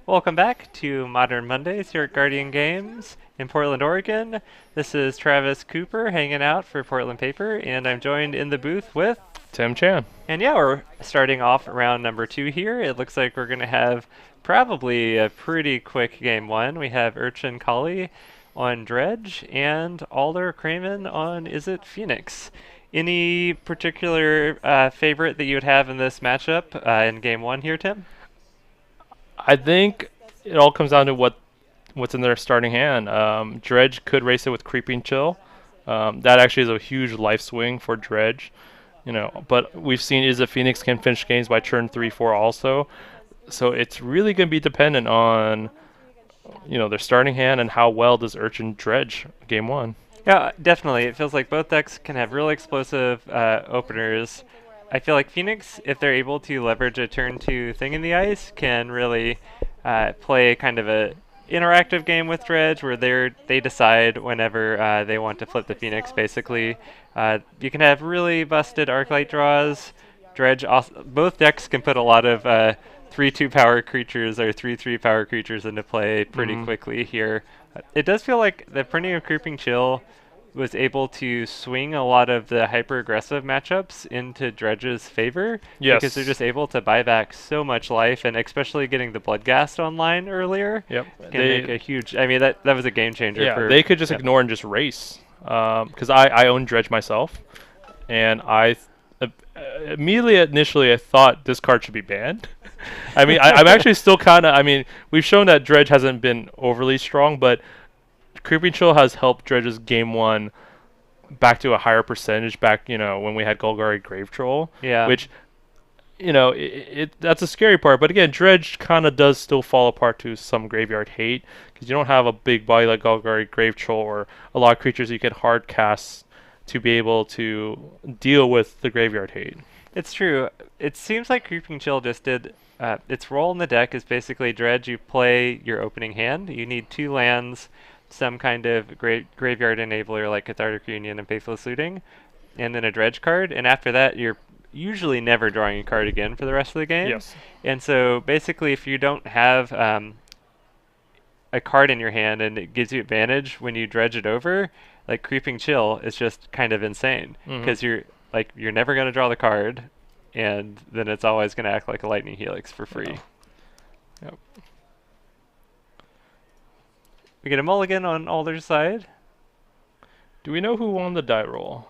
Welcome back to Modern Mondays here at Guardian Games in Portland, Oregon. This is Travis Cooper hanging out for Portland Paper, and I'm joined in the booth with. Tim Chan. And yeah, we're starting off round number 2 here. It looks like we're going to have probably a pretty quick game 1. We have Urchin Kali on Dredge and Alder Kramen on Izzet Phoenix. Any particular favorite that you would have in this matchup in game 1 here, Tim? I think it all comes down to what's in their starting hand. Dredge could race it with Creeping Chill. That actually is a huge life swing for Dredge. But we've seen Izzet Phoenix can finish games by turn 3, 4 also. So it's really going to be dependent on, their starting hand and how well does Urchin dredge game 1. Yeah, definitely. It feels like both decks can have really explosive openers. I feel like Phoenix, if they're able to leverage a turn 2 thing in the ice, can really play kind of a interactive game with Dredge where they decide whenever they want to flip the Phoenix, basically. You can have really busted Arclight draws. Dredge, also, both decks can put a lot of 3/2 power creatures or 3/3 power creatures into play pretty quickly here. It does feel like the printing of Creeping Chill was able to swing a lot of the hyper-aggressive matchups into Dredge's favor. Yes. Because they're just able to buy back so much life, and especially getting the Bloodghast online earlier Yep. can make a huge... I mean, that was a game changer. Yeah, for they could just ignore and just race. Because I own Dredge myself, and initially I thought this card should be banned. I mean, I'm actually still kind of... I mean, we've shown that Dredge hasn't been overly strong, but Creeping Chill has helped Dredge's game 1 back to a higher percentage back, when we had Golgari Grave Troll. Yeah. Which, that's a scary part. But again, Dredge kind of does still fall apart to some graveyard hate because you don't have a big body like Golgari Grave Troll or a lot of creatures you can hard cast to be able to deal with the graveyard hate. It's true. It seems like Creeping Chill just did... its role in the deck is basically Dredge, you play your opening hand. You need 2 lands, some kind of graveyard enabler like Cathartic Union and Faithless Looting, and then a Dredge card. And after that, you're usually never drawing a card again for the rest of the game. Yes. And so basically, if you don't have a card in your hand and it gives you advantage when you dredge it over, like Creeping Chill is just kind of insane because you're never going to draw the card, and then it's always going to act like a Lightning Helix for free. Yeah. Yep. We get a mulligan on Alder's side. Do we know who won the die roll?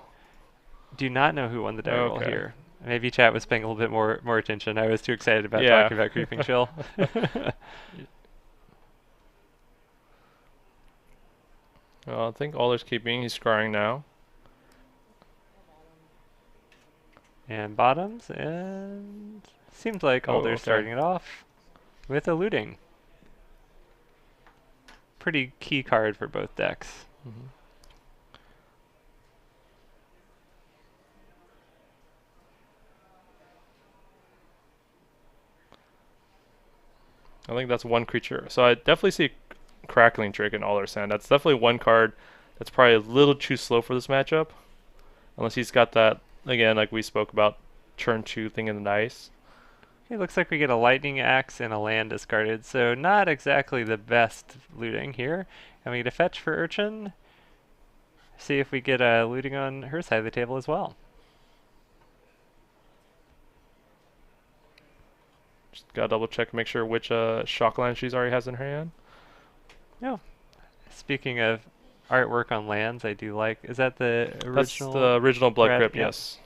Do not know who won the die roll here. Maybe chat was paying a little bit more attention. I was too excited about talking about Creeping Chill. I think Alder's keeping. He's scrying now. And bottoms, and seems like Alder's starting it off with a looting. Pretty key card for both decks. I think that's one creature. So I definitely see a Crackling Trick in Alder's hand. That's definitely one card that's probably a little too slow for this matchup. Unless he's got that, again, like we spoke about, turn 2 thing in the dice. It looks like we get a Lightning Axe and a land discarded, so not exactly the best looting here. And we get a fetch for Urchin. See if we get a looting on her side of the table as well. Just gotta double check, make sure which shock land she already has in her hand. Oh, speaking of artwork on lands, I do like. Is that the original? That's the original Blood Crypt, Yep. yes.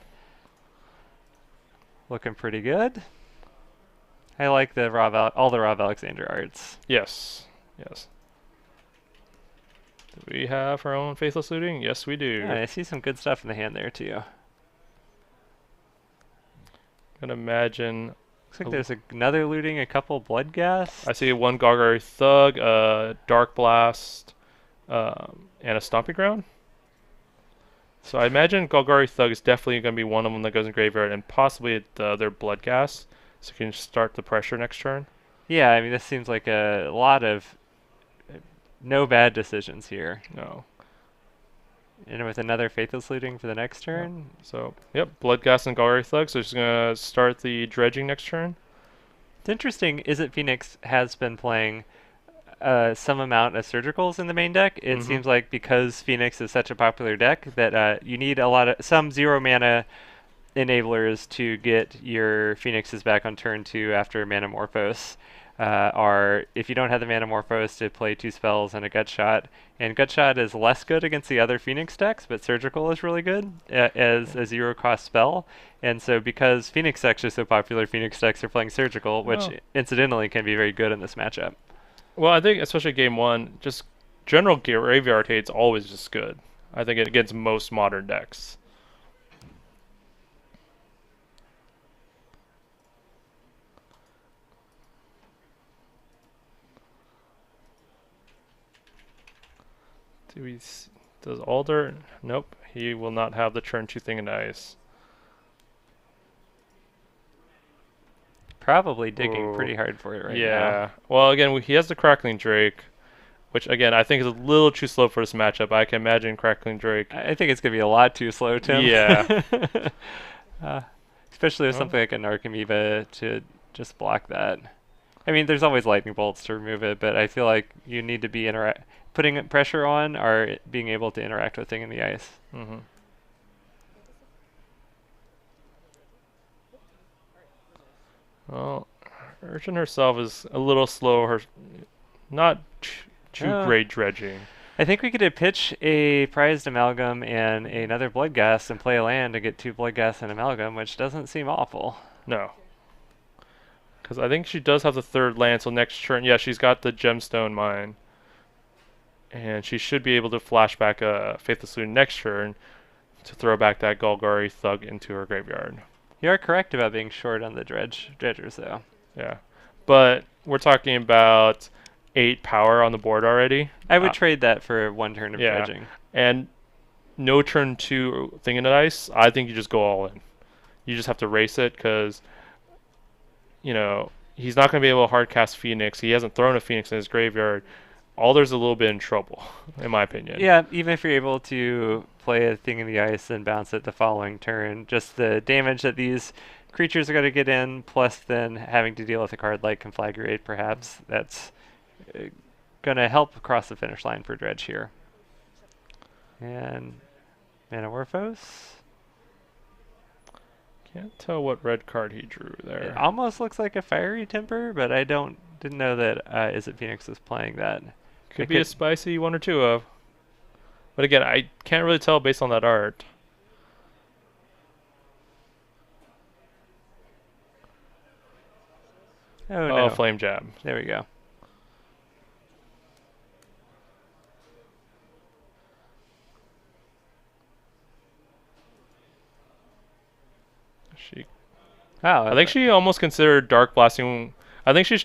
Looking pretty good. I like the all the Rob Alexander arts. Yes, yes. Do we have our own Faithless Looting? Yes, we do. Yeah, I see some good stuff in the hand there too. Can imagine. Looks like there's another looting, a couple Bloodghast. I see one Gargari Thug, a Dark Blast, and a Stomping Ground. So I imagine Golgari Thug is definitely going to be one of them that goes in graveyard, and possibly the other Bloodghast, so you can start the pressure next turn. Yeah, I mean this seems like a lot of no bad decisions here. No. And with another Faithless Looting for the next turn. So, yep, Bloodghast and Golgari Thug, so just going to start the dredging next turn. It's interesting. Izzet Phoenix has been playing some amount of surgicals in the main deck. It Mm-hmm. seems like because Phoenix is such a popular deck that you need a lot of some 0 mana enablers to get your Phoenixes back on turn 2 after Manamorphose. Are if you don't have the Manamorphose to play 2 spells and a Gut Shot, and Gut Shot is less good against the other Phoenix decks, but Surgical is really good as a 0 cost spell. And so because Phoenix decks are so popular, Phoenix decks are playing Surgical, which Oh. incidentally can be very good in this matchup. Well, I think especially game one, just general graveyard hate's always just good. I think it against most modern decks. Does Alder? Nope. He will not have the turn 2 thing in ice. Probably digging Ooh. pretty hard for it right now. Yeah. Well, again, he has the Crackling Drake, which again I think is a little too slow for this matchup. I can imagine Crackling Drake. I think it's going to be a lot too slow, Tim. Yeah. uh, especially with Oh. something like a Narcomoeba to just block that. I mean, there's always lightning bolts to remove it, but I feel like you need to be putting pressure on or being able to interact with thing in the ice. Mm-hmm. Well, Urchin herself is a little slow. Not too great dredging. I think we could pitch a prized amalgam and another blood gas and play a land to get 2 blood gas and amalgam, which doesn't seem awful. No. Because I think she does have the 3rd land, so next turn, yeah, she's got the gemstone mine. And she should be able to flash back a Faithless Loon next turn to throw back that Golgari Thug into her graveyard. You are correct about being short on the dredgers, though. Yeah. But we're talking about 8 power on the board already. I would trade that for 1 turn of dredging. And no turn 2 thing in the ice, I think you just go all in. You just have to race it because, you know, he's not going to be able to hard cast Phoenix. He hasn't thrown a Phoenix in his graveyard. Alder's a little bit in trouble, in my opinion. Yeah, even if you're able to play a thing in the ice and bounce it the following turn, just the damage that these creatures are going to get in, plus then having to deal with a card like Conflagrate, perhaps, that's going to help cross the finish line for Dredge here. And Manamorphose. Can't tell what red card he drew there. It almost looks like a Fiery Temper, but I didn't know that Izzet Phoenix was playing that. Could be a spicy 1 or 2 of. But again, I can't really tell based on that art. Oh no. Flame Jab. There we go. I think she almost considered Dark Blasting. I think she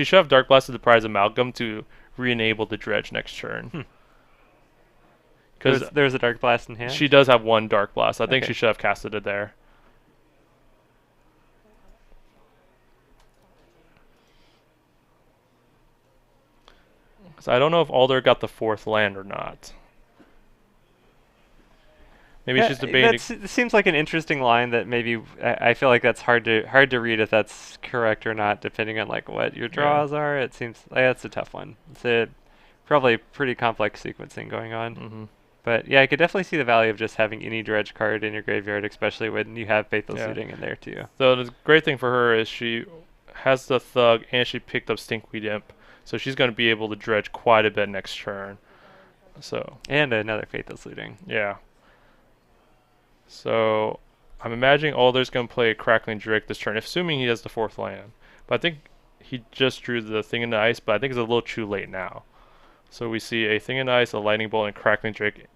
should have Dark Blasted the prize Amalgam to re-enable the Dredge next turn. Because there's a Dark Blast in hand? She does have 1 Dark Blast. I think Okay. she should have casted it there. So I don't know if Alder got the 4th land or not. Maybe she's debating. It seems like an interesting line that maybe I feel like that's hard to read if that's correct or not, depending on like what your draws are. It seems like that's a tough one. It's a probably pretty complex sequencing going on. Mm-hmm. But yeah, I could definitely see the value of just having any dredge card in your graveyard, especially when you have Faithful Suiting in there too. So the great thing for her is she has the Thug and she picked up Stinkweed Imp, so she's going to be able to dredge quite a bit next turn. So and another Faithful Suiting. Yeah. So I'm imagining Alder's going to play a Crackling Drake this turn, assuming he has the 4th land. But I think he just drew the thing in the ice, but I think it's a little too late now. So we see a thing in the ice, a Lightning Bolt, and Crackling Drake,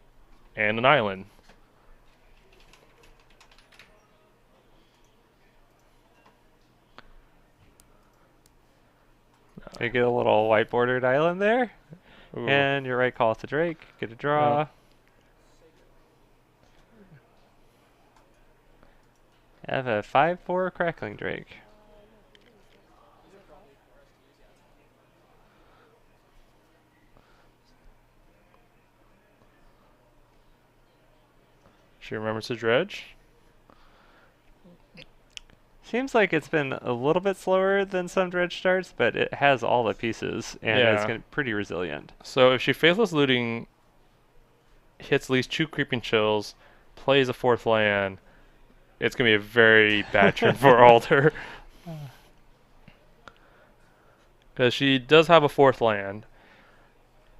and an island. You get a little white bordered island there. Ooh. And your right call to Drake. Get a draw. I have a 5/4 Crackling Drake. She remembers to dredge. Seems like it's been a little bit slower than some dredge starts, but it has all the pieces and is Yeah. gonna pretty resilient. So if she Faithless Looting, hits at least 2 Creeping Chills, plays a 4th land, it's going to be a very bad turn for Alder. Because she does have a 4th land.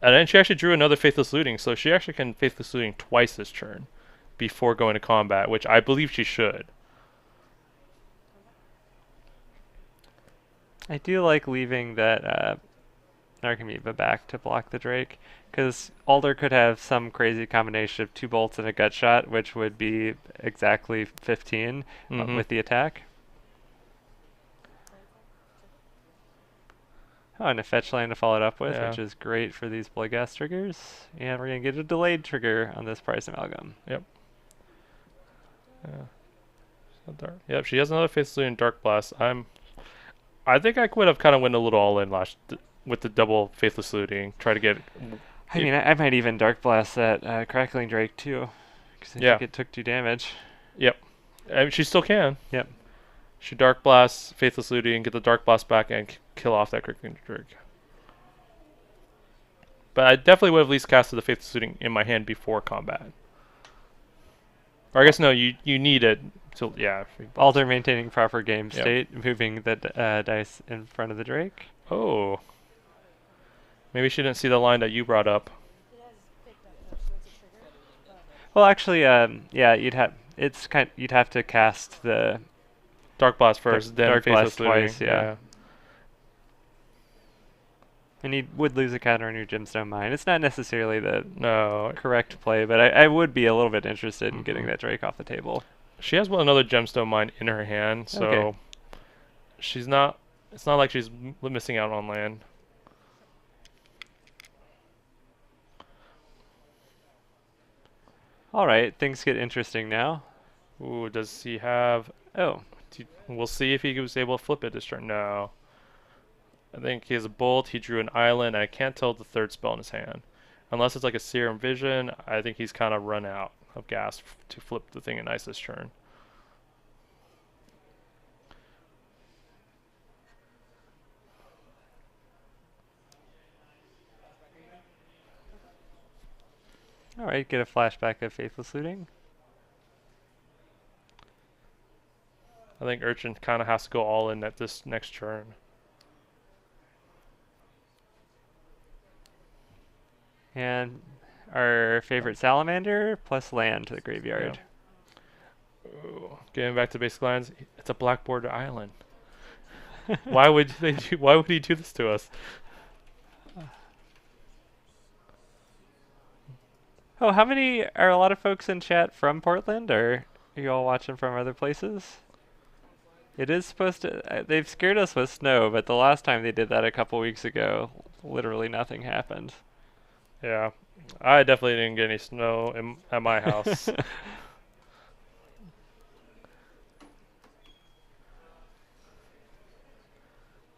And then she actually drew another Faithless Looting, so she actually can Faithless Looting twice this turn before going to combat, which I believe she should. I do like leaving that Narcomoeba back to block the Drake, because Alder could have some crazy combination of 2 bolts and a gut shot, which would be exactly 15 Mm-hmm. with the attack. Oh, and a fetch land to follow it up with, Yeah. which is great for these Bloodghast triggers. And we're going to get a delayed trigger on this Price Amalgam. Yep. Yeah. So dark. Yep, she has another Faithless Looting Dark Blast. I think I would have kind of went a little all in with the double Faithless Looting. Try to get. I mean, I might even Dark Blast that Crackling Drake too, because I think it took 2 damage. Yep. I mean, she still can. Yep. She Dark Blast, Faithless Looting, get the Dark Blast back, and kill off that Crackling Drake. But I definitely would have at least casted the Faithless Looting in my hand before combat. Or I guess no, you need it to Alder maintaining proper game Yep. state, moving the dice in front of the Drake. Oh. Maybe she didn't see the line that you brought up. Well, actually, yeah, you'd have to cast the Dark Blast first, then Dark Faithless Blast Looting. twice, yeah. And you would lose a counter on your Gemstone Mine. It's not necessarily the No. correct play, but I would be a little bit interested in getting Mhm. that Drake off the table. She has another Gemstone Mine in her hand, so Okay. she's not. It's not like she's missing out on land. All right, things get interesting now. Ooh, does he have? Oh, We'll see if he was able to flip it this turn. No. I think he has a bolt. He drew an island. I can't tell the 3rd spell in his hand, unless it's like a Serum Vision. I think he's kind of run out of gas to flip the thing in ice this turn. all right, get a flashback of Faithless Looting. I think Urchin kind of has to go all in at this next turn. And our favorite Salamander plus land to the graveyard. Ooh, getting back to basic lines, it's a black border island. Why would Why would he do this to us? Oh, how many are a lot of folks in chat from Portland, or are you all watching from other places? It is supposed to. They've scared us with snow, but the last time they did that a couple weeks ago, literally nothing happened. Yeah, I definitely didn't get any snow at my house.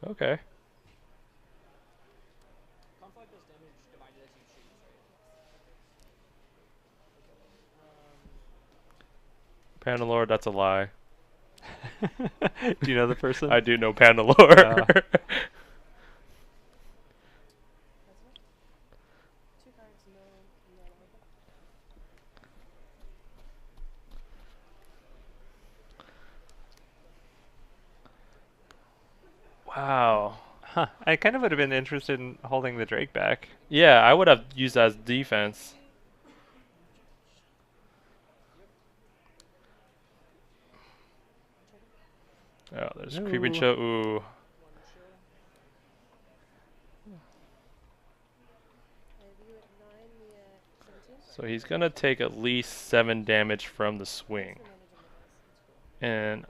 Okay. Pandalore, that's a lie. Do you know the person? I do know Pandalore. Wow. Huh. I kind of would have been interested in holding the Drake back. Yeah, I would have used that as defense. Oh, there's Creeping Chill. Ooh. So he's going to take at least 7 damage from the swing. And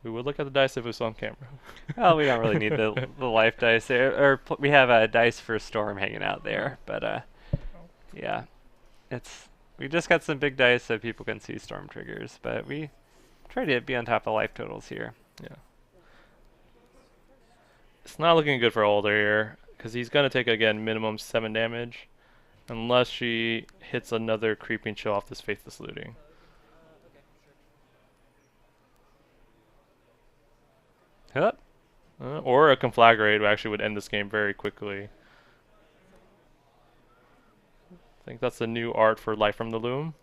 we would look at the dice if it was on camera. Well, we don't really need the life dice there, or we have a dice for Storm hanging out there. But yeah, we just got some big dice so people can see Storm triggers, but we try to be on top of life totals here. Yeah. It's not looking good for Alder here, because he's going to take, again, minimum 7 damage. unless she hits another Creeping Chill off this Faithless Looting. Hup. Or a Conflagrate actually would end this game very quickly. I think that's the new art for Light from the Loom.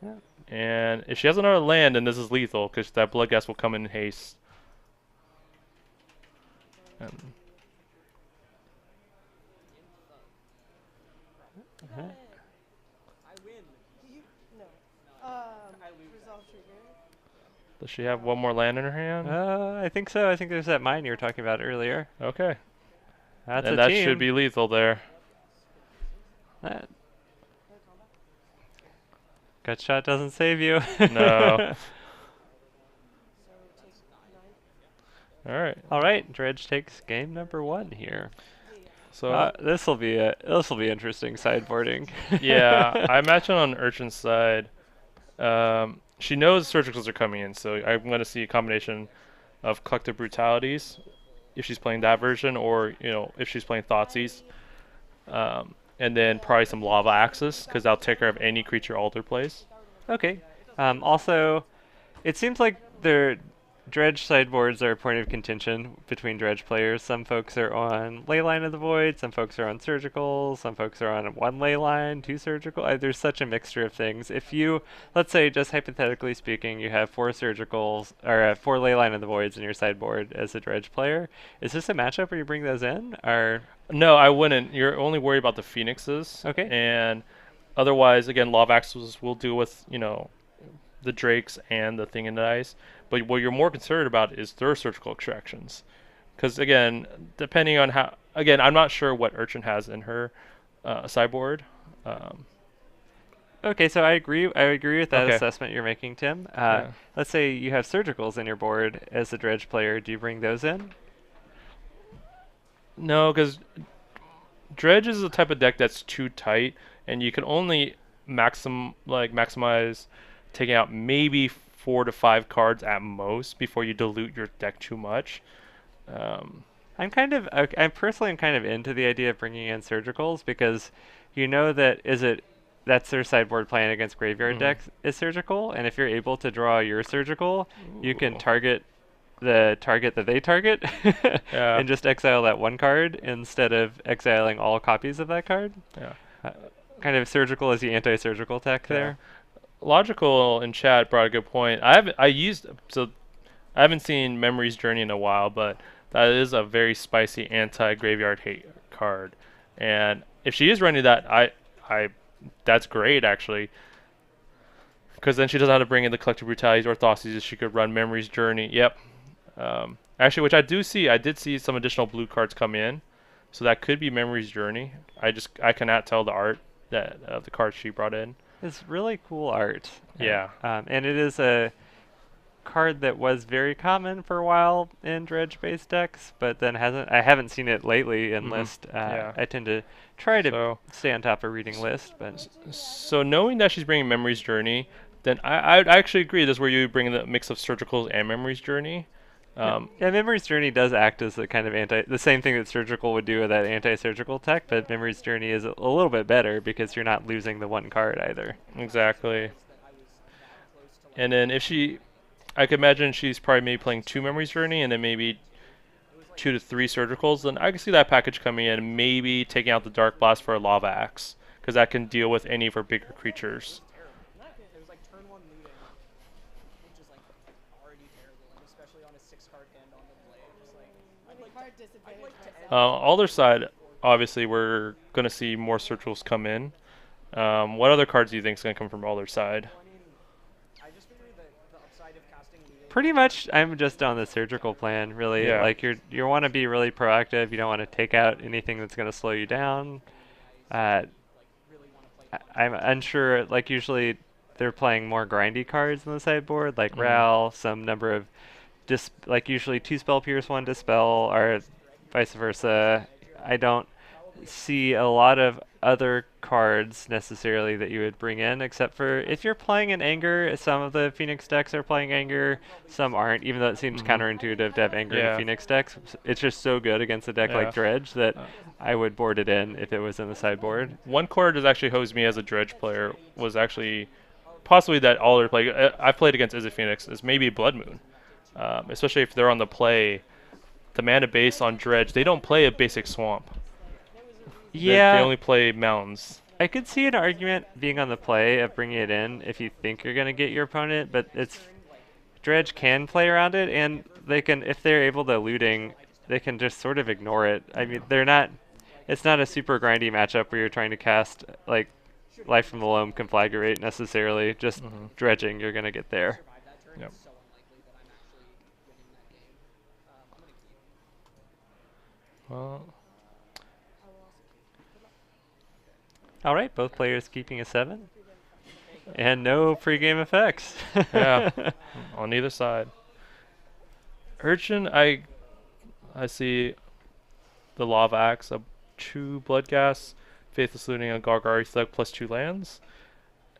Yeah. And if she has another land, then this is lethal, because that Bloodghast will come in haste. And does she have one more land in her hand? I think so. I think there's that mine you were talking about earlier. Okay. That's and a that team. should be lethal there. Gut shot doesn't save you. No. Alright. Alright, Dredge takes game number 1 here. So this'll be interesting sideboarding. yeah, I imagine on Urchin's side, she knows surgicals are coming in, so I'm going to see a combination of Collective Brutalities if she's playing that version, or if she's playing Thoughtseize, and then probably some Lava Axis, because that'll take care of any creature Alder plays. Okay. Also, it seems like their Dredge sideboards are a point of contention between Dredge players. Some folks are on Leyline of the Void, some folks are on Surgical, some folks are on 1 Leyline, 2 Surgical. There's such a mixture of things. If you, let's say, just hypothetically speaking, you have 4 Surgicals, or 4 Leyline of the Voids in your sideboard as a Dredge player, is this a matchup where you bring those in? Or No, I wouldn't. You're only worried about the Phoenixes. Okay. And otherwise, again, Lava Axis will deal with, the Drakes and the Thing in the Ice. But what you're more concerned about is their surgical extractions. Because, again, depending on how... Again, I'm not sure what Urchin has in her sideboard. Okay, so I agree with that Okay. assessment you're making, Tim. Yeah. Let's say you have Surgicals in your board as a Dredge player. Do you bring those in? No, because Dredge is the type of deck that's too tight, and you can only maximize taking out maybe 4 to 5 cards at most before you dilute your deck too much. I'm personally kind of into the idea of bringing in Surgicals because that's their sideboard plan against graveyard decks is Surgical, and if you're able to draw your Surgical, you can target the target that they target Yeah. and just exile that 1 card instead of exiling all copies of that card. Yeah. Kind of Surgical as the anti-surgical tech there. Logical in chat brought a good point. I haven't seen Memory's Journey in a while, but that is a very spicy anti-graveyard hate card. And if she is running that, that's great actually. Because then she doesn't have to bring in the Collective Brutalities or Thoughtseize. She could run Memory's Journey. Yep. Actually, which I did see some additional blue cards come in. So that could be Memory's Journey. I cannot tell the art of the cards she brought in. It's really cool art. Yeah. And it is a card that was very common for a while in Dredge-based decks, but then I haven't seen it lately in List. Yeah. I tend to try to stay on top of reading List, but so knowing that she's bringing Memory's Journey, then I actually agree. This is where you bring the mix of Surgicals and Memory's Journey. yeah, Memory's Journey does act as the kind of the same thing that Surgical would do with that anti-surgical tech, but Memory's Journey is a little bit better because you're not losing the 1 card either. Exactly. And then I could imagine she's probably maybe playing 2 Memory's Journey and then maybe 2 to 3 Surgicals. Then I can see that package coming in and maybe taking out the Dark Blast for a Lava Axe, because that can deal with any of her bigger creatures. Other side, obviously, we're going to see more Surgicals come in. What other cards do you think is going to come from other side? Pretty much, I'm just on the Surgical plan, really. Yeah. Like, you want to be really proactive. You don't want to take out anything that's going to slow you down. I'm unsure, like, usually they're playing more grindy cards in the sideboard, like Ral, some number of, like, usually 2 Spell Pierce, 1 Dispel, or vice versa. I don't see a lot of other cards necessarily that you would bring in, except for if you're playing an Anger, some of the Phoenix decks are playing Anger, some aren't, even though it seems Hmm. counterintuitive to have Anger in a Yeah. Phoenix deck. It's just so good against a deck like Yeah. Dredge that Uh, I would board it in if it was in the sideboard. One card that actually hosed me as a Dredge player was actually possibly that Alder play. I've played against Izzet Phoenix is maybe Blood Moon, especially if they're on the play. The mana base on Dredge, they don't play a basic swamp. They Yeah, only play mountains. I could see an argument being on the play of bringing it in if you think you're going to get your opponent, but it's Dredge can play around it, and they can, if they're able to looting, they can just sort of ignore it. I mean, they're not. It's not a super grindy matchup where you're trying to cast like Life from the Loam Conflagrate necessarily. Just Hmm. dredging, you're gonna get there. Yep. Well, All right, both players keeping a 7, and no pregame effects. yeah, on either side. Urchin, I see the Lava Axe, a 2 Bloodghast, Faithless Looting, a Gargari Thug plus 2 lands.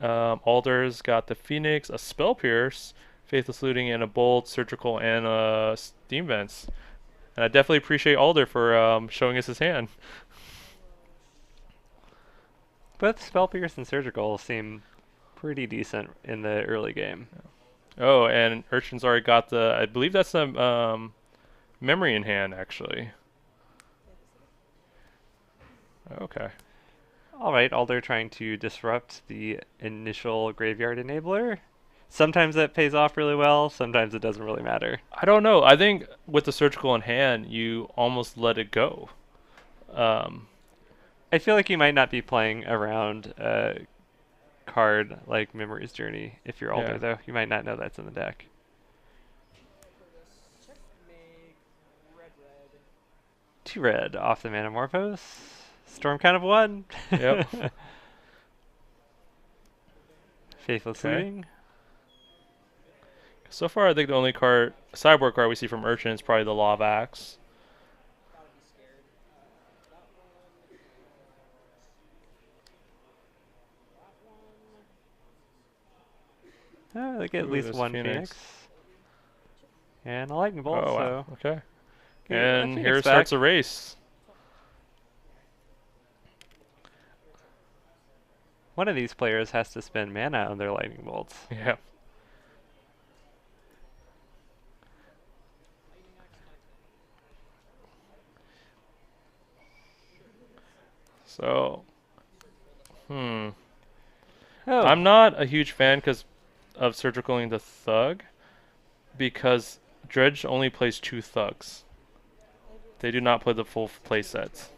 Alder's got the Phoenix, a Spell Pierce, Faithless Looting, and a Bolt, Surgical, and a Steam Vents. And I definitely appreciate Alder for showing us his hand. Both Spell Pierce and Surgical seem pretty decent in the early game. Oh, and Urchin's already got the, I believe that's a memory in hand, actually. Okay. All right, Alder trying to disrupt the initial Graveyard Enabler. Sometimes that pays off really well, sometimes it doesn't really matter. I don't know. I think with the surgical in hand, you almost let it go. Um, I feel like you might not be playing around a card like Memory's Journey if you're yeah. Alder, though. You might not know that's in the deck. 2 red off the Manamorphose. Storm count of 1. Yep. Faithless Okay. Looting. So far, I think the only card, sideboard card we see from Urchin is probably the Lava Axe. They get at Ooh, least there's 1 Phoenix. Phoenix. And a Lightning Bolt, Oh, wow. so Okay. get that And Phoenix here back. starts a race. One of these players has to spend mana on their Lightning Bolts. Yeah. So, Oh, I'm not a huge fan of surgicaling the Thug because Dredge only plays 2 Thugs. They do not play the full play sets.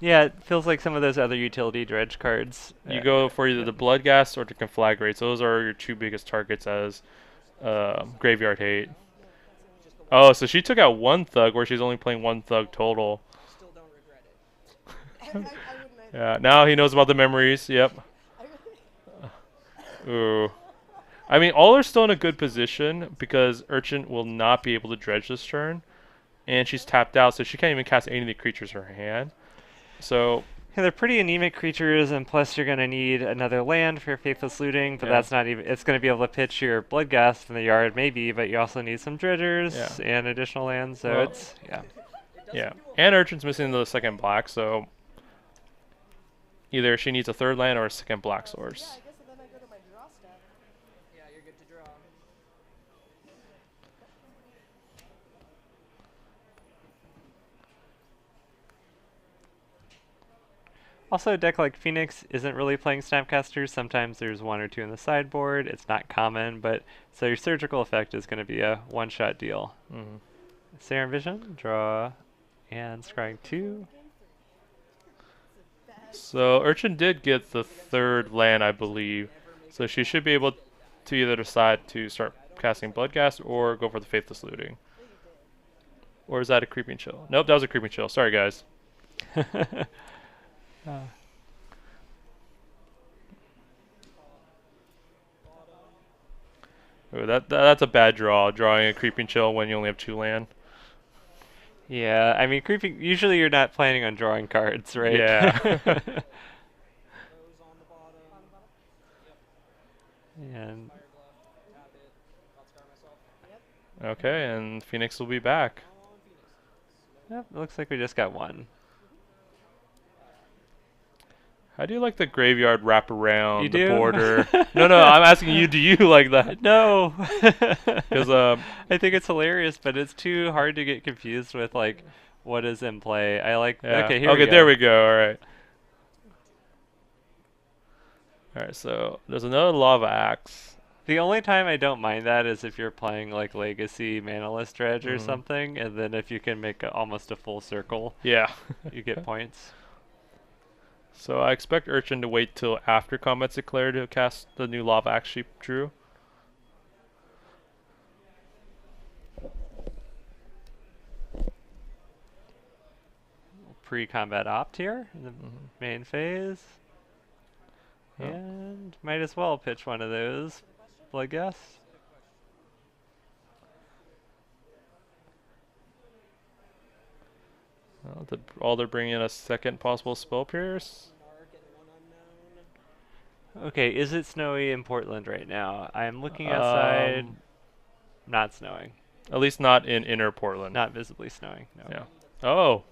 yeah, it feels like some of those other utility Dredge cards. You go for either the Bloodghast or the Conflagrate. So those are your 2 biggest targets as Graveyard Hate. Oh, so she took out 1 Thug where she's only playing 1 Thug total. Yeah, now he knows about the memories. Yep. Ooh. I mean, all are still in a good position because Urchin will not be able to dredge this turn, and she's tapped out, so she can't even cast any of the creatures in her hand. So Yeah, they're pretty anemic creatures, and plus you're going to need another land for your Faithless Looting, but yeah, that's not even. It's going to be able to pitch your Bloodghast in the yard, maybe, but you also need some dredgers yeah, and additional lands, so well, it's. Yeah. yeah. And Urchin's missing the second black, so either she needs a third land or a second black source. Also, a deck like Phoenix isn't really playing Snapcasters. Sometimes there's 1 or 2 in the sideboard. It's not common, but so your surgical effect is going to be a one-shot deal. Hmm. Serum Vision, draw, and scrying 2. So Urchin did get the third land, I believe. So she should be able to either decide to start casting Bloodghast or go for the Faithless Looting. Or is that a Creeping Chill? Nope, that was a Creeping Chill. Sorry, guys. Ooh, that's a bad draw, drawing a Creeping Chill when you only have 2 land. Yeah, I mean, creeping. Usually, you're not planning on drawing cards, right? Yeah. And Okay, and Phoenix will be back. yep, looks like we just got one. How do you like the graveyard wrap You around the do? border? No, no, I'm asking you. Do you like that? No. Because I think it's hilarious, but it's too hard to get confused with like what is in play. I like. yeah. Okay, here we Okay, there go. we go. All right. All right. So there's another lava axe. The only time I don't mind that is if you're playing like Legacy Manaless Dredge or Mm. something, and then if you can make almost a full circle, Yeah. you get points. So I expect Urchin to wait till after combat's declared to cast the new lava axe she drew. Pre-combat opt here in the Mhm. main phase. Oh. And might as well pitch one of those. Blood guess. Well, they're bringing in a second possible spell pierce. Okay, is it snowy in Portland right now? I am looking outside. Um, Not snowing. at least not in inner Portland. Not visibly snowing. No. Yeah. Oh.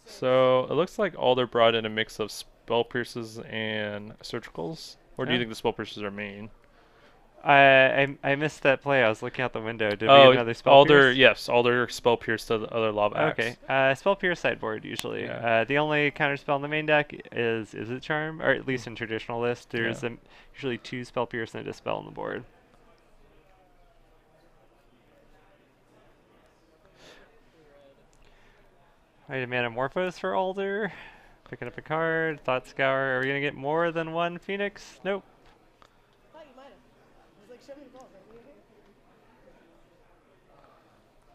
So it looks like Alder brought in a mix of spell pierces and surgicals. Or do you Oh. think the spell pierces are main? I missed that play. I was looking out the window. Did we Oh, get another spell Alder, pierce? yes, Alder spell pierce to the other lava axe. Okay. Spell pierce sideboard usually. Yeah. The only counter spell in the main deck is Izzet Charm, or at least in traditional list. There's Yeah. usually 2 spell pierce and a dispel on the board. Alright, a Manamorphose for Alder. Picking up a card. Thought Scour. Are we gonna get more than one Phoenix? Nope.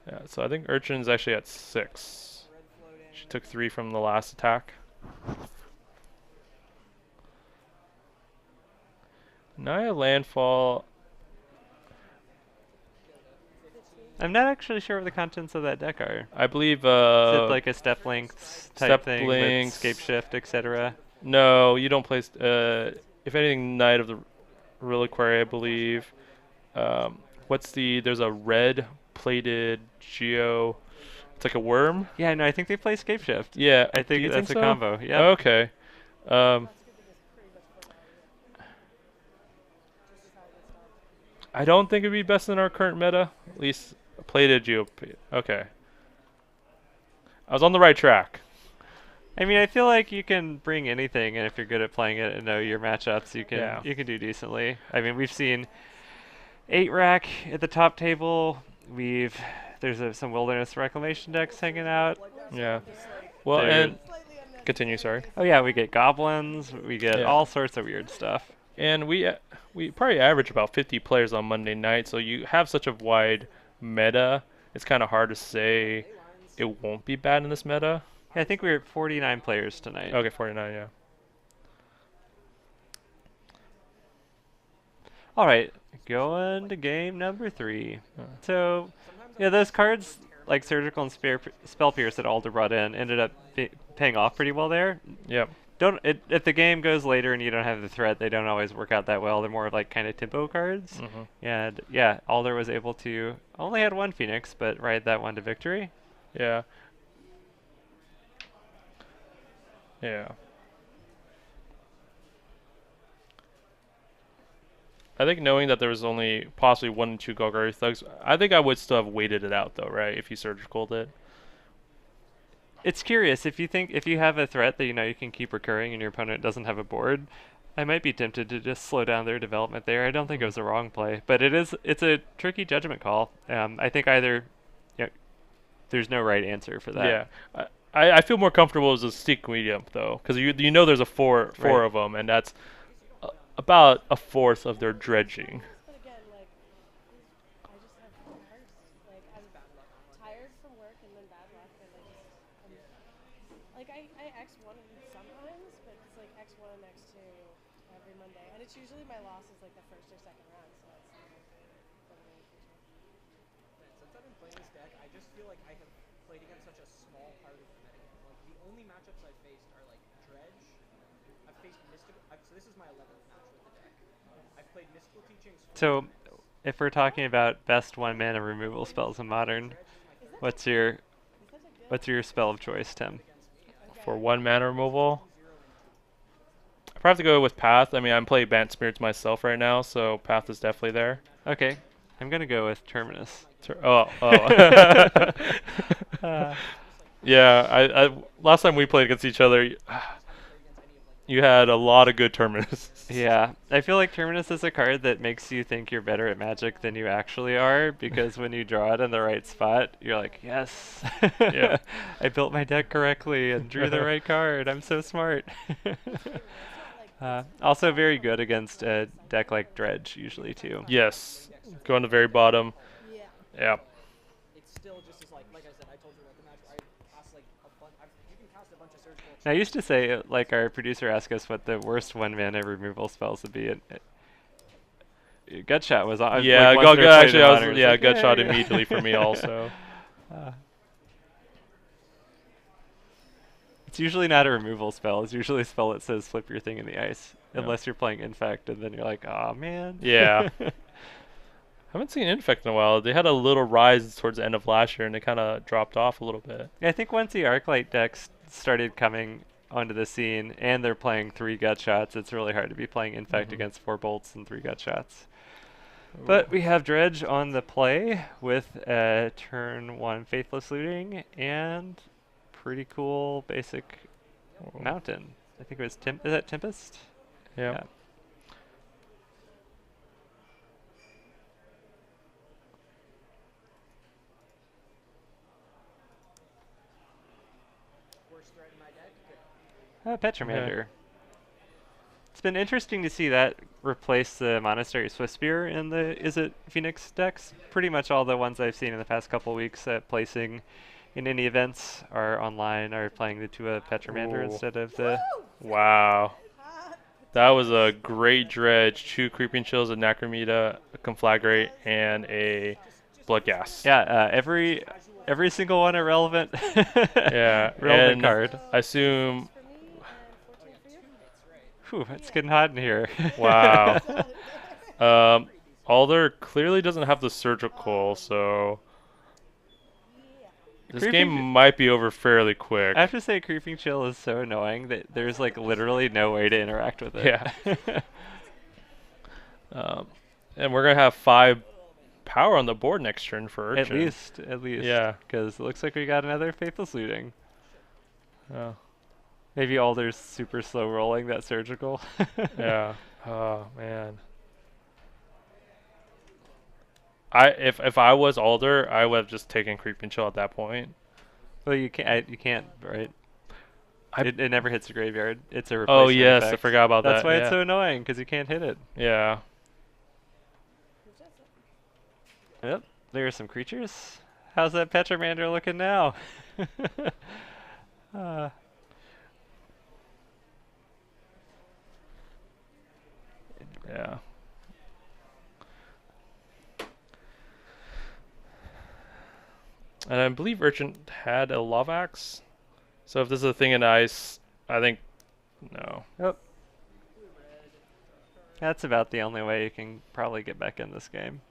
Yeah, so I think Urchin's actually at 6. She took 3 from the last attack. Naya Landfall. I'm not actually sure what the contents of that deck are. I believe Is it like a step lengths type step thing links. with scape shift, etc.? No, you don't place. If anything, Knight of the Reliquary, I believe. There's a red plated Geo. It's like a worm. Yeah, no, I think they play scape shift. Yeah, I do think you that's think a so? combo. Yeah. Okay. Um, I don't think it'd be best in our current meta. At least plated Geo. Okay. I was on the right track. I mean, I feel like you can bring anything, and if you're good at playing it and know your matchups, Yeah. you can do decently. I mean, we've seen 8-rack at the top table. There's some Wilderness Reclamation decks hanging out. Yeah. Well, There- and continue. Sorry. Oh yeah, we get goblins. We get Yeah. all sorts of weird stuff. And we probably average about 50 players on Monday night, so you have such a wide meta. It's kind of hard to say it won't be bad in this meta. Yeah, I think we're at 49 players tonight. Okay, 49, yeah. All right, going to game number 3. Uh, So, yeah, those cards like Surgical and Spell Pierce that Alder brought in ended up paying off pretty well there. Yep. If the game goes later and you don't have the threat, they don't always work out that well. They're more of like kind of tempo cards. Mhm. And yeah, Alder was able to only had one Phoenix, but ride that one to victory. Yeah. Yeah. I think knowing that there was only possibly 1 and 2 Golgari Thugs, I think I would still have waited it out though, right? If you surgicaled it. It's curious if you have a threat that you know you can keep recurring and your opponent doesn't have a board. I might be tempted to just slow down their development there. I don't think it was a wrong play, but it's a tricky judgment call. I think either there's no right answer for that. Yeah. I feel more comfortable as a stick medium though, because you know there's a four Right. of them, and that's about a fourth of their dredging. But again, like, I just have cards. Like, I'm tired from work and then bad luck, and I X1 sometimes, but it's like X1 and X2 every Monday. And it's usually my loss is like the first or second round, so it's not like played against such a small part of the metagame. Like the only matchups I've faced are like Dredge. I've faced Mystical. So this is my 11th match with the deck. I've played Mystical Teachings. So, if we're talking about best 1 mana removal spells in Modern, what's your spell of choice, Tim? For 1 mana removal, I probably have to go with Path. I mean, I'm playing Bant Spirits myself right now, so Path is definitely there. Okay, I'm gonna go with Terminus. Oh. Yeah, I last time we played against each other, you had a lot of good Terminus. Yeah, I feel like Terminus is a card that makes you think you're better at Magic than you actually are, because when you draw it in the right spot, you're like, yes, Yeah. I built my deck correctly and drew the right card. I'm so smart. Also very good against a deck like Dredge, usually, too. Yes, go on the very bottom. Yeah. Yeah. It's still just as like I said, I told you about the match. I cast like a bunch. You can cast a bunch of surgical. I used to say, like, our producer asked us what the worst 1 mana removal spells would be. And Gut Shot was on. Yeah, like, once they're played actually, in I Modern, was it's like, Gut Shot yeah. immediately for me also. It's usually not a removal spell. It's usually a spell that says flip your thing in the ice. Yeah. Unless you're playing Infect, and then you're like, oh man. Yeah. Haven't seen Infect in a while. They had a little rise towards the end of last year, and they kind of dropped off a little bit. I think once the Arclight decks started coming onto the scene, and they're playing 3 Gut Shots, it's really hard to be playing Infect against 4 bolts and 3 Gut Shots. But we have Dredge on the play with a turn 1 Faithless Looting and pretty cool basic mountain. I think it was is that Tempest? Yeah. Worst threat in my deck. Petromander. It's been interesting to see that replace the Monastery Swiftspear in the Izzet Phoenix decks. Pretty much all the ones I've seen in the past couple weeks placing in any events are online, are playing the Tua Petromander instead of the... Wow. That was a great Dredge. 2 Creeping Chills, a Necromita, a Conflagrate, and a Bloodghast. Yeah, every single one irrelevant. Yeah. Relevant and card. I assume... Whew, it's getting hot in here. Wow. Alder clearly doesn't have the Surgical, so... This game might be over fairly quick. I have to say, Creeping Chill is so annoying that there's like literally no way to interact with it. Yeah. And we're going to have 5 power on the board next turn for Urchin. At least. Yeah. Because it looks like we got another Faithless Looting. Oh. Maybe Alder's super slow rolling that Surgical. Yeah. Oh, man. If I was Alder, I would have just taken Creeping Chill at that point. Well, you can't, right? It never hits the graveyard. It's a Oh replacement yes, effect. I forgot about that. That's why yeah. it's so annoying, because you can't hit it. Yeah. Yep, there are some creatures. How's that Petromander looking now? Yeah. And I believe Urchin had a Lava Axe. So if this is a thing in ice, I think no. Yep. That's about the only way you can probably get back in this game.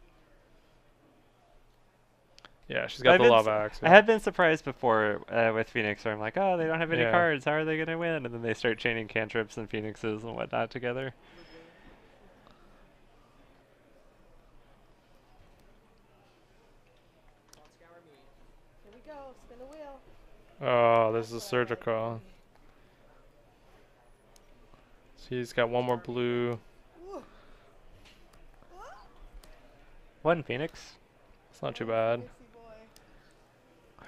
Yeah, she's got the Lava Axe. I had been surprised before with Phoenix, where I'm like, oh, they don't have any Yeah. cards. How are they going to win? And then they start chaining cantrips and Phoenixes and whatnot together. Here we go. Spin the wheel. Oh, this is Surgical. She's got 1 more blue. One Phoenix. It's not too bad.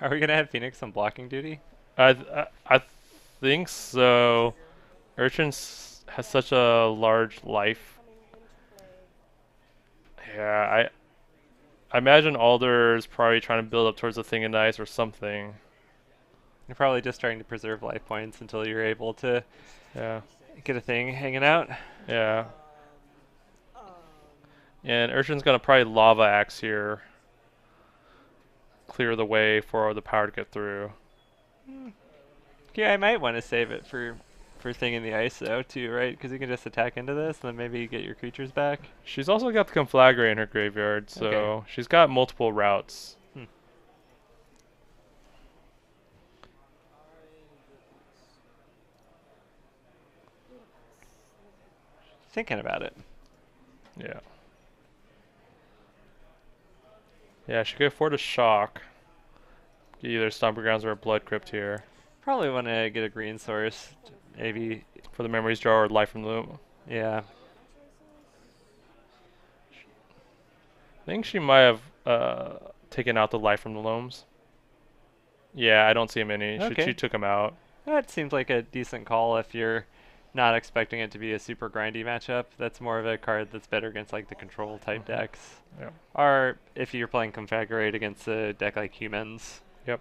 Are we going to have Phoenix on blocking duty? I think so. Urchin has such a large life. Yeah, I imagine Alder's probably trying to build up towards the thing in ice or something. You're probably just trying to preserve life points until you're able to get a thing hanging out. Yeah. And Urchin's gonna probably Lava Axe here. clear the way for the power to get through. Yeah, I might want to save it for thing in the ice though too, right? Because you can just attack into this and then maybe get your creatures back. She's also got the Conflagrate in her graveyard, so Okay. she's got multiple routes. Hmm. Thinking about it. Yeah. Yeah, she could afford a shock. Get either Stomping Grounds or a Blood Crypt here. Probably want to get a green source. Maybe. For the Memories Jar or Life from the Loom. Yeah. I think she might have taken out the Life from the Looms. Yeah, I don't see him any. Okay. She took him out. That seems like a decent call if you're not expecting it to be a super grindy matchup. That's more of a card that's better against like the control type decks. Yeah. Or if you're playing Conflagrate against a deck like Humans. Yep.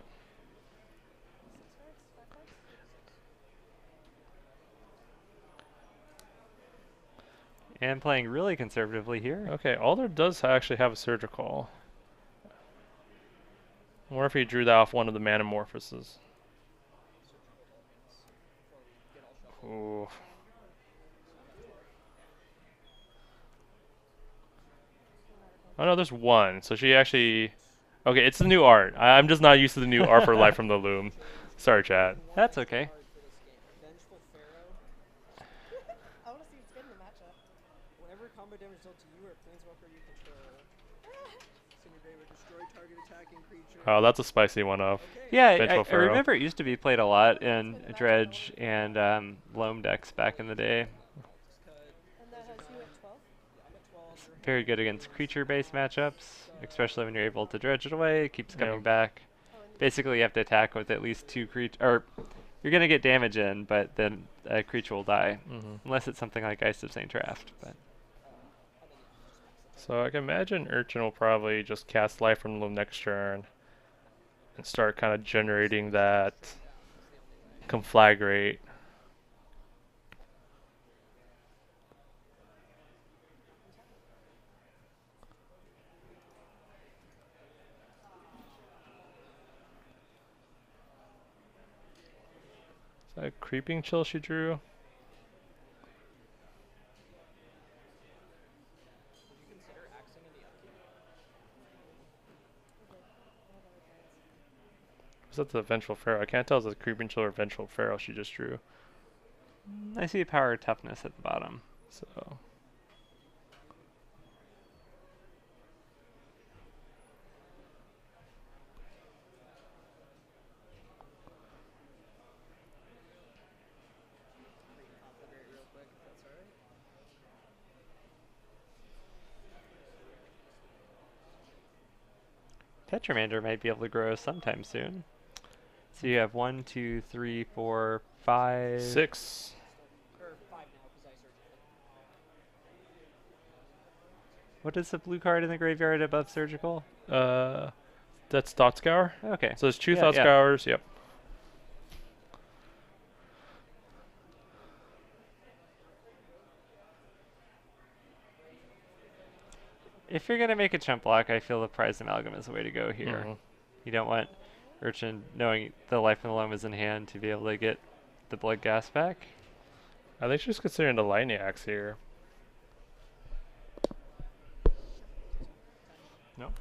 And playing really conservatively here. Okay, Alder does actually have a Surgical. I wonder if he drew that off one of the Manamorphoses. Ooh. Oh no, there's one. So she actually... Okay, it's the new art. I'm just not used to the new art for Life from the Loom. Sorry, chat. That's okay. Vengeful Pharaoh. I want to see what's good in the matchup. Whenever combo damage dealt to you or a planeswalker you control, send your graveyard, destroy target attacking creature. Oh, that's a spicy one off. Okay. Yeah, Vengeful I Pharaoh. remember it used to be played a lot in Dredge and Loam decks back in the day. Just cut. And that has you at 12? I'm at 12. You're Very good against creature-based matchups, especially when you're able to dredge it away. It keeps coming Yeah. back. Oh, and Basically, you have to attack with at least 2 creatures, or you're gonna get damage in, but then a creature will die, unless it's something like Ice of Saint Draft. But So I can imagine Urchin will probably just cast Life from the Loom next turn and start kind of generating that Conflagrate. Is that a Creeping Chill she drew? Would you consider axing in the upkeep? Was that the Vengeful Pharaoh? I can't tell if it's a Creeping Chill or Vengeful Pharaoh she just drew. I see power toughness at the bottom. So Conflagrate real quick, if that's alright. Tetramander might be able to grow sometime soon. So you have 1, 2, 3, 4, 5. 6. Or 5 now, because I searched it. What is the blue card in the graveyard above Surgical? That's Thought Scour. Okay. So there's 2 Yeah, Thought yeah. Scours. Yep. If you're gonna make a chump block, I feel the Prize Amalgam is the way to go here. Mhm. You don't want Urchin knowing the Life in the Loam is in hand to be able to get the Blood Gas back. I think she's considering the Lightning Axe here. No.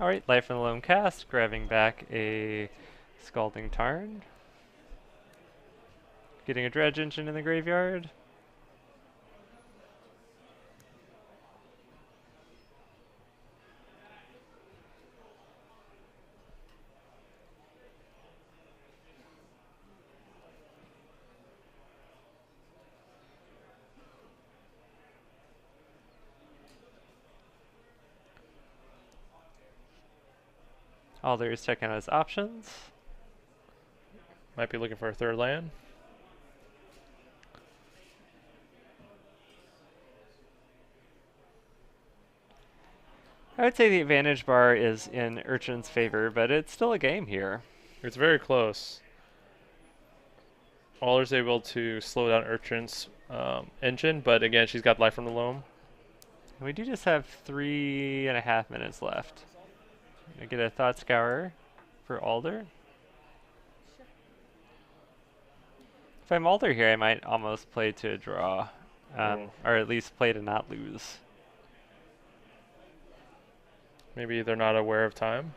Alright, Life in the Loam cast, grabbing back a Scalding Tarn. Getting a Dredge Engine in the graveyard. Alder's checking out his options. Might be looking for a third land. I would say the advantage bar is in Urchin's favor, but it's still a game here. It's very close. Alder's able to slow down Urchin's engine, but again, she's got life from the loam. And we do just have 3.5 minutes left. I get a Thought Scour for Alder. If I'm Alder here, I might almost play to a draw, or at least play to not lose. Maybe they're not aware of time.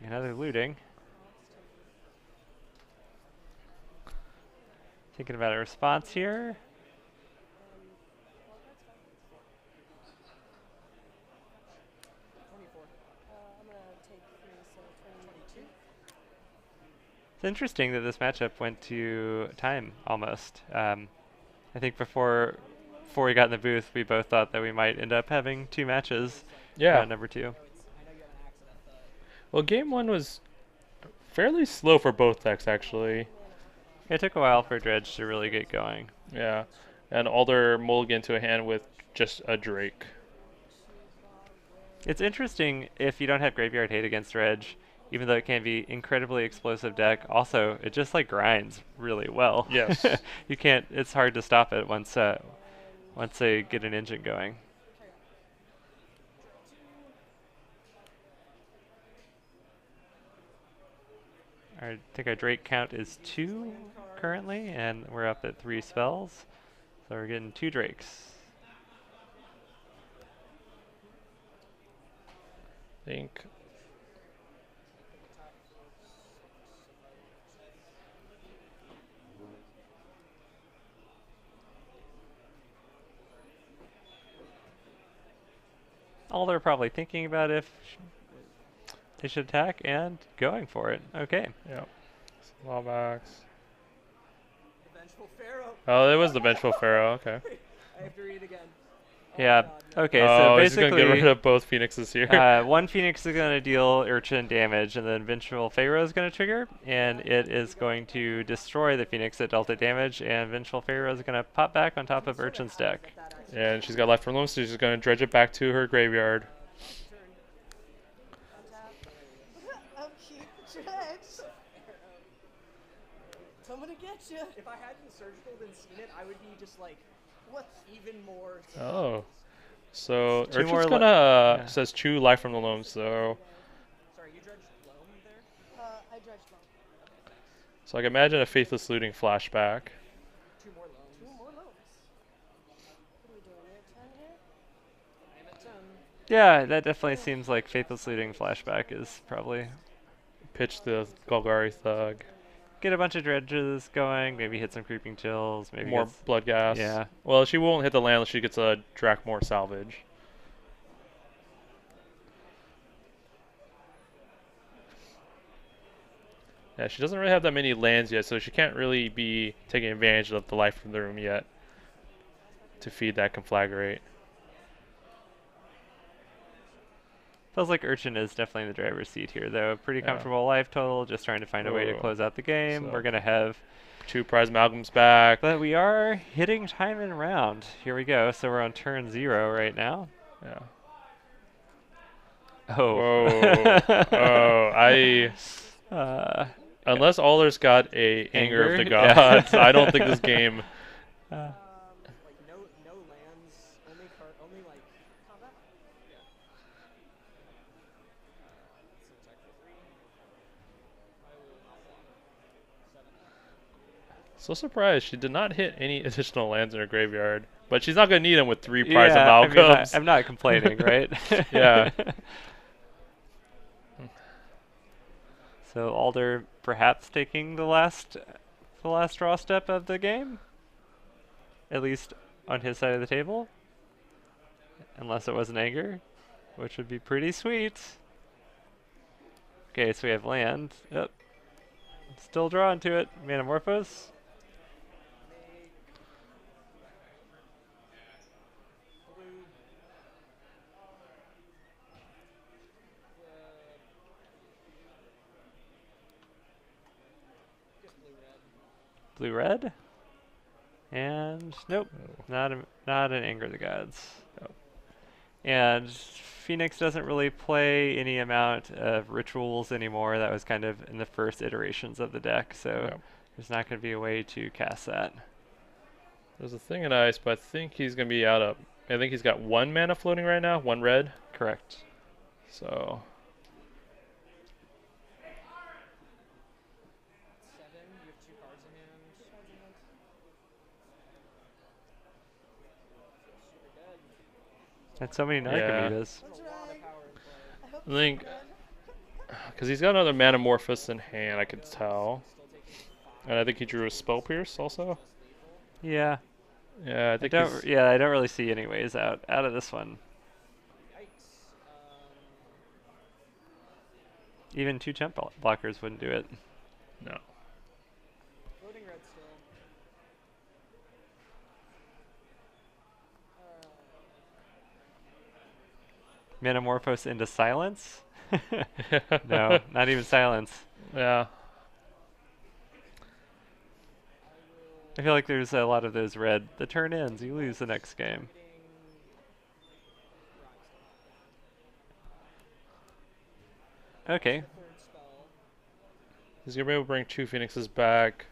Another looting. Thinking about a response here. I'm gonna take 3, so 22. It's interesting that this matchup went to time almost. I think before we got in the booth, we both thought that we might end up having 2 matches. Yeah. Number 2. Well, game 1 was fairly slow for both decks, actually. It took a while for Dredge to really get going. Yeah. And Alder mulliganed to a hand with just a Drake. It's interesting if you don't have Graveyard Hate against Dredge, even though it can be incredibly explosive deck. Also, it just like grinds really well. Yes. You can't. It's hard to stop it once they get an engine going. I think our Drake count is 2 currently, and we're up at 3 spells. So we're getting 2 Drakes. I think. All they're probably thinking about if they should attack and going for it. Okay. Yeah. Lawbacks. The Vengeful Pharaoh. Oh, it was the Vengeful Pharaoh. Okay. I have to read it again. Yeah. God, no. Okay. So Oh, he's gonna basically, get rid of both Phoenixes here. one Phoenix is going to deal Urchin damage, and then Vengeful Pharaoh is going to trigger, and it is going to destroy the Phoenix that dealt it damage, and Vengeful Pharaoh is going to pop back on top of Urchin's deck. And she's got life from loam, so she's just gonna dredge it back to her graveyard. Oh, cute Dredge. I'm gonna get you. If I hadn't surgical and seen it, I would be just like, What? even more. Oh. So Two more Urchin's li- gonna yeah. says chew life from the loam, so Sorry, you dredged loam there? I dredged long. I can imagine a faithless looting flashback. 2 more loams. 2 more loads. What are we doing? You're at 10 here? I am at 10. Yeah, that definitely seems like Faithless Looting flashback is probably Pitch the Golgari Thug. get a bunch of dredges going, maybe hit some Creeping Chills, maybe More get s- blood gas. Yeah. Well, she won't hit the land unless she gets a Drakmore salvage. Yeah, she doesn't really have that many lands yet, so she can't really be taking advantage of the life from the room yet to feed that conflagrate. Feels like Urchin is definitely in the driver's seat here, though. Pretty Yeah. comfortable life total, just trying to find a way to Ooh. close out the game. So- We're going to have... 2 prize amalgams back. But we are hitting time and round. Here we go. So we're on turn 0 right now. Yeah. Oh. Whoa. Oh, I... Unless Alder's got a Anger of the Anger? Yeah. Gods, I don't think this game... Like no lands, only like combat. Yeah. So attack for 3. I will not block. 7. So surprised she did not hit any additional lands in her graveyard. But she's not going to need them with 3 prize Yeah, I mean, amalgams. I'm not complaining, right? Yeah. So Alder perhaps taking the last draw step of the game, at least on his side of the table, unless it was an anger, which would be pretty sweet. Okay, so we have land. Yep. Still drawing to it. Manamorphose. Blue. Just blue red. Blue red. And nope, Oh. not an Anger of the Gods. Oh. And Phoenix doesn't really play any amount of rituals anymore. That was kind of in the first iterations of the deck, so Yeah. there's not going to be a way to cast that. There's a thing in ice, but I think he's gonna be out of. I think he's got 1 mana floating right now, 1 red. Correct. So 7. You have 2 cards in hand. Feels super dead. And so many Yeah. Narcomoebas. There's a lot of power in play. I hope I think because he's got another Manamorphous in hand, I could tell, Still taking 5. and I think he drew a Spell Pierce also. Yeah. Yeah, I I think don't. he's. Yeah, I don't really see any ways out of this one. Yikes. Even 2 jump blockers wouldn't do it. No. Floating red still. Metamorphose into silence? No, not even silence. Yeah. I feel like there's a lot of those red. The turn ends, you lose the next game. Okay. Third spell. He's gonna be able to bring 2 Phoenixes back.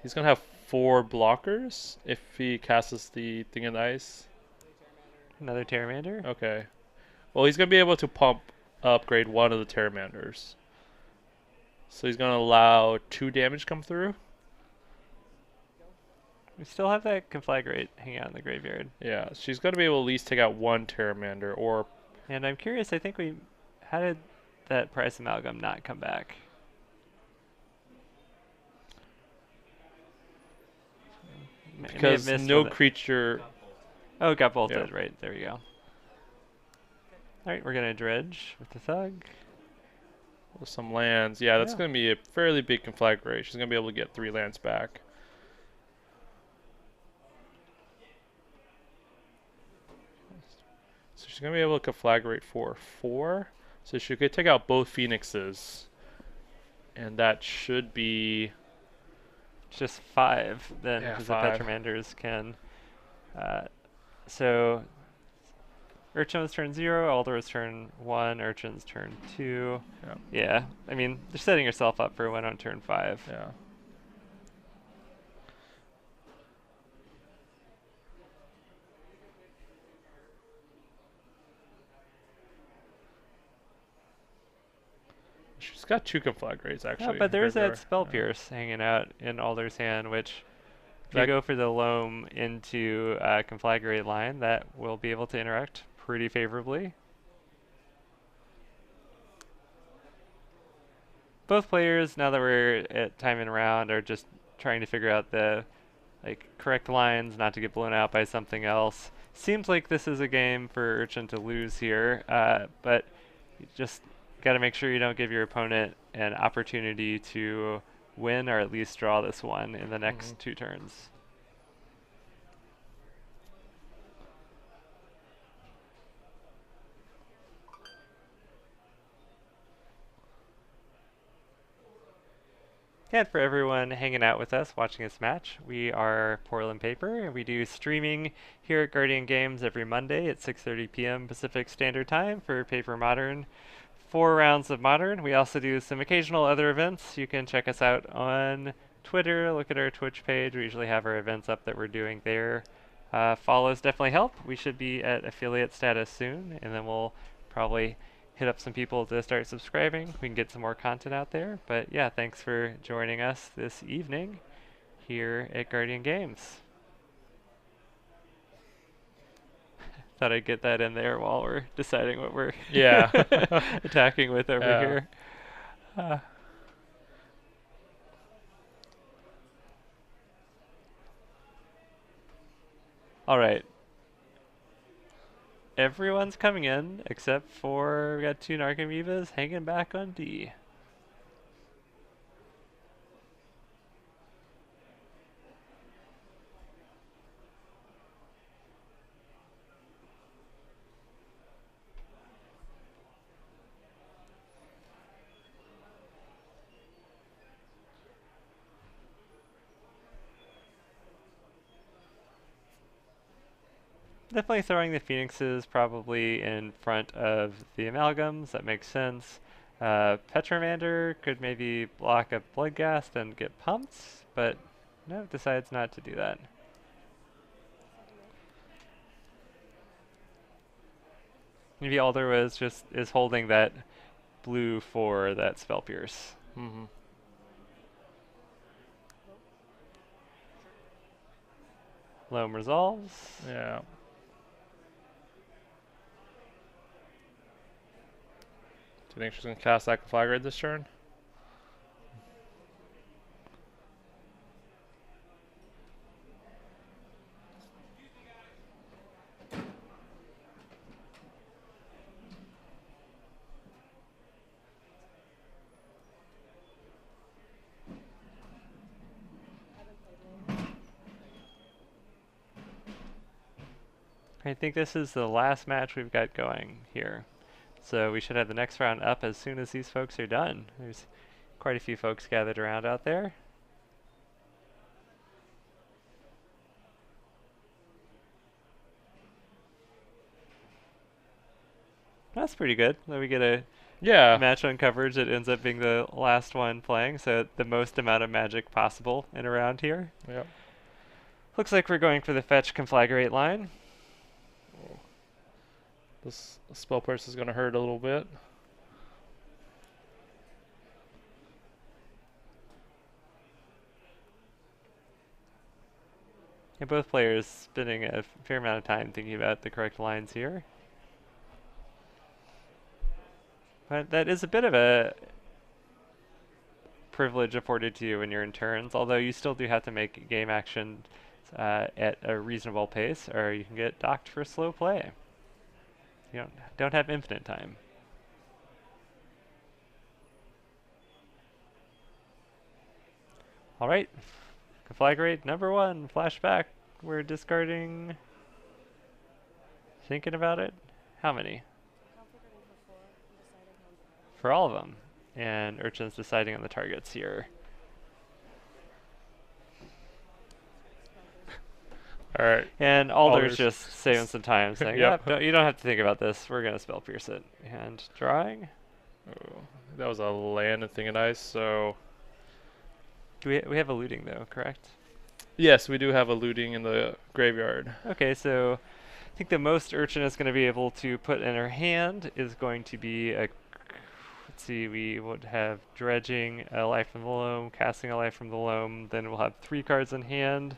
He's gonna have 4 blockers if he casts the thing in the ice. Another Terramander? Okay. Well, he's gonna be able to upgrade one of the Terramanders. So he's gonna allow 2 damage come through. We still have that Conflagrate hanging out in the graveyard. Yeah, she's gonna be able to at least take out 1 Terramander, or And I'm curious, I think how did that Price Amalgam not come back? May have because missed no one creature. Oh, it got bolted, Yeah. right, there we go. Alright, we're gonna dredge with the Thug. With some lands, yeah, that's Yeah. gonna be a fairly big conflagration. She's gonna be able to get 3 lands back. So she's gonna be able to conflagrate for 4. So she could take out both Phoenixes, and that should be It's just 5 then, Yeah, because the 5. Petramanders can. So Urchin was turn 0, Alder was turn 1, Urchin's turn 2. Yeah. Yeah, I mean, you're setting yourself up for a win on turn 5. yeah. She's got 2 conflagrates actually. Yeah, but there's that graveyard. Spell Yeah. Pierce hanging out in Alder's hand, which if you That- go for the loam into Conflagrate line, that will be able to interact pretty favorably. Both players, now that we're at timing around, are just trying to figure out the correct lines, not to get blown out by something else. Seems like this is a game for Urchin to lose here, but you just got to make sure you don't give your opponent an opportunity to win or at least draw this one in the next 2 turns. And for everyone hanging out with us watching this match, we are Portland Paper, and we do streaming here at Guardian Games every Monday at 6:30 p.m. Pacific Standard Time for Paper Modern. 4 rounds of Modern. We also do some occasional other events. You can check us out on Twitter, look at our Twitch page. We usually have our events up that we're doing there. Follows definitely help. We should be at affiliate status soon, and then we'll probably hit up some people to start subscribing. We can get some more content out there. But yeah, thanks for joining us this evening here at Guardian Games. Thought I'd get that in there while we're deciding what we're Yeah. attacking with over Yeah. here. All right. Everyone's coming in except for we got 2 Narcomoebas hanging back on D. Definitely throwing the Phoenixes probably in front of the Amalgams. That makes sense. Petromander could maybe block a Bloodghast and get pumped, but no, decides not to do that. Maybe Alder was just is holding that blue for that Spell Pierce. Mm-hmm. Loam resolves. Yeah. Do you think she's gonna cast that Conflagrate this turn? I think this is the last match we've got going here. So we should have the next round up as soon as these folks are done. There's quite a few folks gathered around out there. That's pretty good. Then we get a Yeah. match on coverage that ends up being the last one playing, so the most amount of magic possible in a round here. Yep. Looks like we're going for the fetch Conflagrate line. This spell pierce is gonna hurt a little bit. And both players spending a fair amount of time thinking about the correct lines here. But that is a bit of a privilege afforded to you when you're in turns, although you still do have to make game action at a reasonable pace, or you can get docked for slow play. You don't have infinite time. All right, Conflagrate number 1, flashback. We're discarding. Thinking about it. How many? Conflagrating for 4 and deciding how many. For all of them. And Urchin's deciding on the targets here. All right. And Alder's Alder's just saving some time, saying, Yep. "Yep, you don't have to think about this. We're gonna spell pierce it." And drawing. Oh, that was a land and thing of ice. So Do we have a looting though, correct? yes, we do have a looting in the graveyard. Okay, so I think the most Urchin is going to be able to put in her hand is going to be a. Let's see, we would have dredging a life from the loam, casting a life from the loam. Then we'll have 3 cards in hand.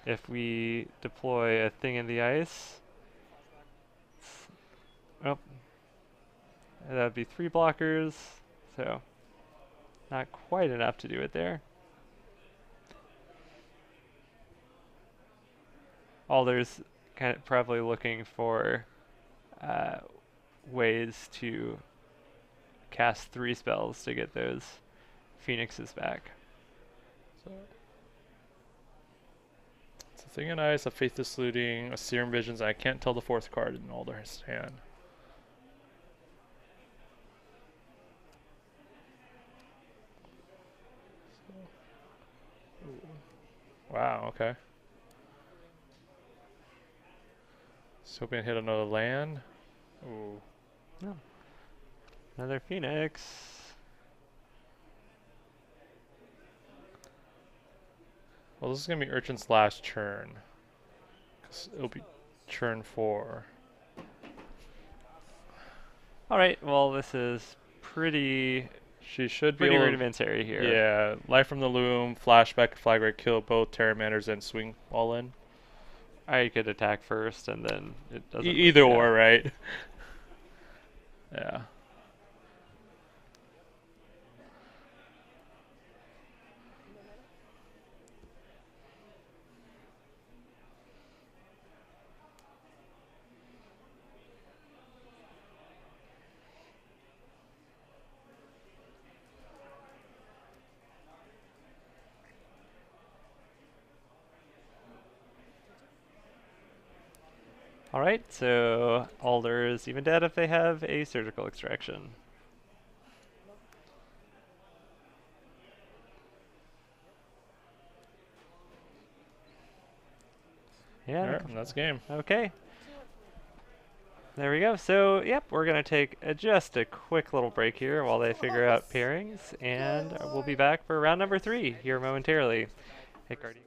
If we deploy a thing in the ice, oh, that would be 3 blockers. So not quite enough to do it there. Alder's kind of probably looking for ways to cast 3 spells to get those Phoenixes back. So it's a thing in ice, a faithless looting, a serum visions. I can't tell the 4th card in Alder's hand. Wow. Okay. Just hoping to hit another land. Ooh. No. Another Phoenix. Well, this is gonna be Urchin's last turn. 'Cause it'll be turn 4. All right. Well, this is pretty She should be pretty able to, rudimentary here. yeah, Life from the Loom, flashback, flag rate, kill both Terramanders, and swing all in. I could attack first, and then it doesn't. Either yeah. or, right? Yeah. All right. So Alder is even dead if they have a surgical extraction. Yeah. Alright, and that's game. Okay. There we go. So, yep, we're going to take just a quick little break here while they figure out pairings, and we'll be back for round number 3 here momentarily. Hey, Guardian.